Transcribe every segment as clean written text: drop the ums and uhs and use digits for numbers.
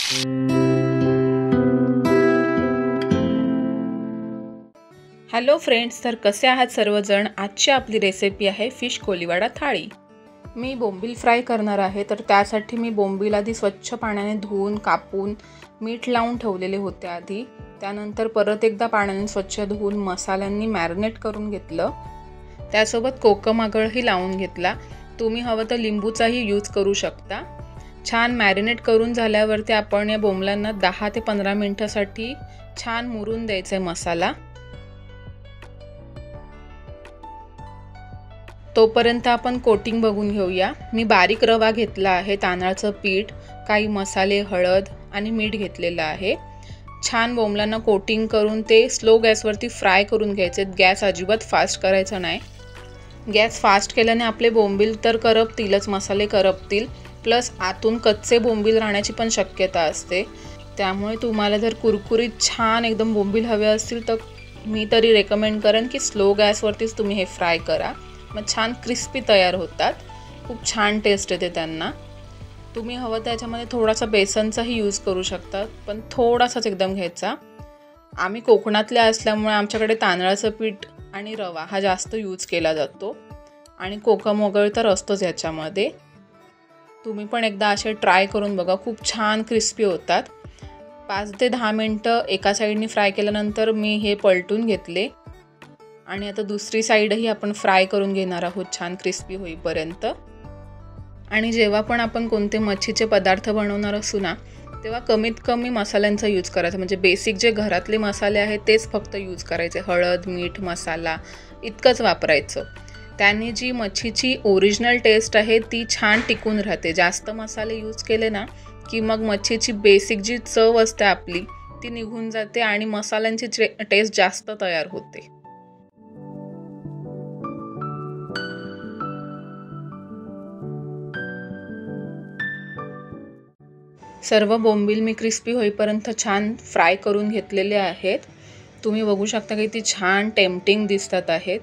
Hello friends, तर कसे आहात सर्वजण। आजची आपली रेसिपी आहे फिश कोलीवाडा थाळी। मी बोंबील फ्राय करणार आहे, तर त्यासाठी मी बोंबील आधी स्वच्छ पाण्याने धुवून कापून मीठ लावून ठेवलेले होते आधी। त्यानंतर परत एकदा पाण्याने स्वच्छ धुवून मसाल्यांनी मॅरिनेट करून घेतलं। त्यासोबत कोकम आगळही लावून घेतला। तुम्ही हवं तर लिंबूचाही यूज करू शकता। छान मॅरिनेट करून झाल्यावरती आपण या बोंबलांना 10 ते 15 मिनिटांसाठी छान मुरून द्यायचा मसाला। तोपर्यंत आपण कोटिंग बघून घेऊया। मी बारीक रवा घेतला आहे, तांदळाचं पीठ, काही मसाले, हळद आणि मीठ घेतलेलं आहे। छान बोंबलांना कोटिंग करून ते स्लो गॅसवरती फ्राय करून घ्यायचे। गॅस अजिबात फास्ट करायचा नाही। गॅस फास्ट केल्याने आपले बोंबील तर करपतीलच, मसाले करपतील, प्लस आतून कच्चे बोंबील राहण्याची पण शक्यता असते। त्यामुळे तुम्हाला जर कुरकुरीत छान एकदम बोंबील हवे असतील तर मी तरी रेकमेंड करेन की स्लो गॅसवरतीच तुम्ही हे फ्राय करा। मग छान क्रिस्पी तयार होतात, खूप छान टेस्ट येते त्यांना। तुम्ही हवं त्याच्यामध्ये थोडासा बेसनचाही यूज करू शकता, पण थोडासाच एकदम घ्यायचा। आम्ही कोकणातले असल्यामुळे आमच्याकडे तांदळाचं पीठ आणि रवा हा जास्त यूज केला जातो, आणि कोकम वगैरे तर असतोच याच्यामध्ये। तुम्ही पण एकदा असे ट्राय करून बघा, खूप छान क्रिस्पी होतात। 5 ते 10 मिनिटं एका साईडने फ्राय केल्यानंतर मी हे पलटून घेतले, आणि आता दुसरी साईडही आपण फ्राय करून घेणार आहोत छान क्रिस्पी होईपर्यंत। आणि जेव्हा पण आपण कोणते मच्छीचे पदार्थ बनवणार असू ना, तेव्हा कमीत कमी मसाल्यांचा यूज करायचा। म्हणजे बेसिक जे घरातले मसाले आहेत तेच फक्त यूज करायचे। हळद, मीठ, मसाला इतकंच वापरायचं। त्याने जी मच्छीची ओरिजिनल टेस्ट आहे ती छान टिकून राहते। जास्त मसाले यूज केले ना की मग मच्छीची बेसिक जी चव असते आपली ती निघून जाते, आणि मसाल्यांची टेस्ट जास्त तयार होते। सर्व बोंबील मी क्रिस्पी होईपर्यंत छान फ्राय करून घेतलेले आहेत। तुम्ही बघू शकता की ती छान टेम्पटिंग दिसतात आहेत।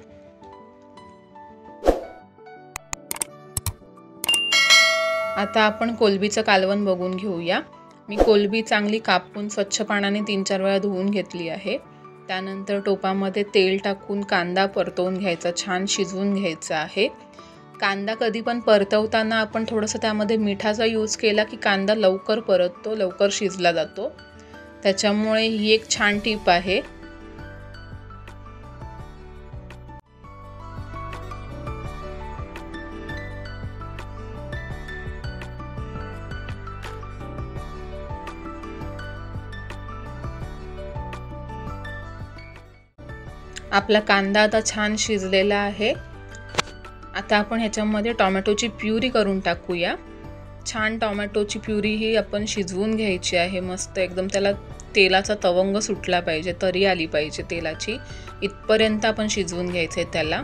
आता आपण कोलंबीचं कालवण बघून घेऊया। मी कोलंबी चांगली कापून स्वच्छ पाण्याने 3-4 वेळा धुवून घेतली आहे। त्यानंतर टोपामध्ये तेल टाकून कांदा परतवून घ्यायचा, छान शिजवून घ्यायचा आहे। कांदा कधी पण परतवताना आपण थोडंसं त्यामध्ये मिठाचा यूज केला की कांदा लवकर परततो, लवकर शिजला जातो। त्याच्यामुळे ही एक छान टिप आहे। आपला कांदा आता छान शिजलेला आहे। आता आपण ह्याच्यामध्ये टोमॅटोची प्युरी करून टाकूया। छान टोमॅटोची प्युरी ही आपण शिजवून घ्यायची आहे मस्त एकदम। त्याला तेलाचा तवंग सुटला पाहिजे, तरी आली पाहिजे तेलाची, इथपर्यंत आपण शिजवून घ्यायचे त्याला।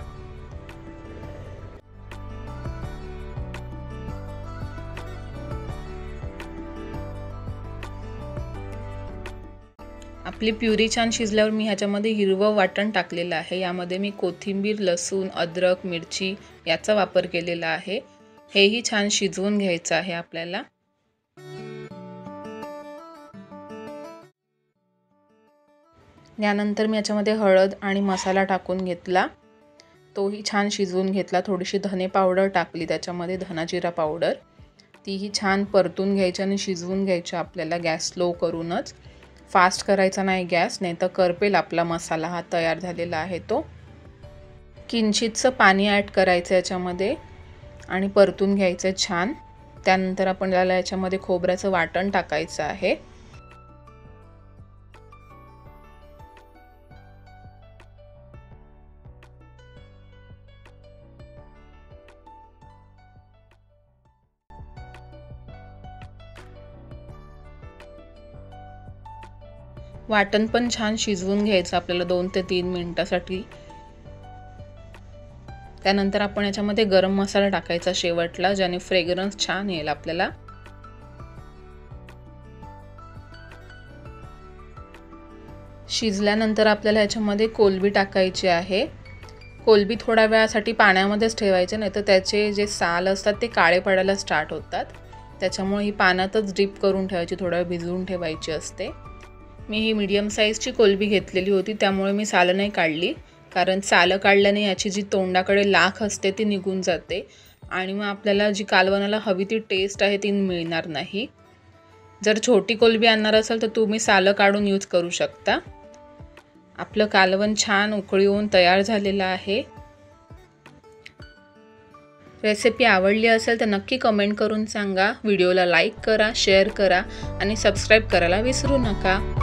आपली प्युरी छान शिजल्यावर मी ह्याच्यामध्ये हिरवं वाटण टाकलेलं आहे। यामध्ये मी कोथिंबीर, लसूण, अद्रक, मिरची याचा वापर केलेला आहे। हेही छान शिजवून घ्यायचं आहे आपल्याला। यानंतर मी याच्यामध्ये हळद आणि मसाला टाकून घेतला, तोही छान शिजवून घेतला। थोडीशी धने पावडर टाकली त्याच्यामध्ये, धना जिरा पावडर, तीही छान परतून घ्यायची आणि शिजवून घ्यायची आपल्याला, गॅस स्लो करूनच। फास्ट करायचा नाही गॅस, नाही तर करपेल आपला मसाला हा तयार झालेला आहे तो। किंचितचं पाणी ॲड करायचं याच्यामध्ये आणि परतून घ्यायचं छान। त्यानंतर आपण याच्यामध्ये खोबऱ्याचं वाटण टाकायचं आहे। वाटण पण छान शिजवून घ्यायचं आपल्याला 2 ते 3 मिनिटांसाठी। त्यानंतर आपण याच्यामध्ये गरम मसाला टाकायचा शेवटला, ज्याने फ्रेग्रन्स छान येईल आपल्याला। शिजल्यानंतर आपल्याला याच्यामध्ये कोलंबी टाकायची आहे। कोलंबी थोड्या वेळासाठी पाण्यामध्येच ठेवायचे, नाही तर त्याचे जे साल असतात ते काळे पडायला स्टार्ट होतात। त्याच्यामुळे ही पाण्यातच डीप करून ठेवायची, थोडा वेळ भिजवून ठेवायची असते। मी ही मीडियम साईजची कोलंबी घेतलेली होती, त्यामुळे मी सालं नाही काढली, कारण सालं काढल्याने याची जी तोंडाकडे लाख असते ती निघून जाते आणि मग आपल्याला जी कालवणाला हवी ती टेस्ट आहे ती मिळणार नाही। जर छोटी कोलंबी आणणार असाल तर तुम्ही सालं काढून यूज करू शकता। आपलं कालवण छान उकळी येऊन तयार झालेलं आहे। रेसिपी आवडली असेल तर नक्की कमेंट करून सांगा। व्हिडिओला लाईक करा, शेअर करा आणि सबस्क्राईब करायला विसरू नका।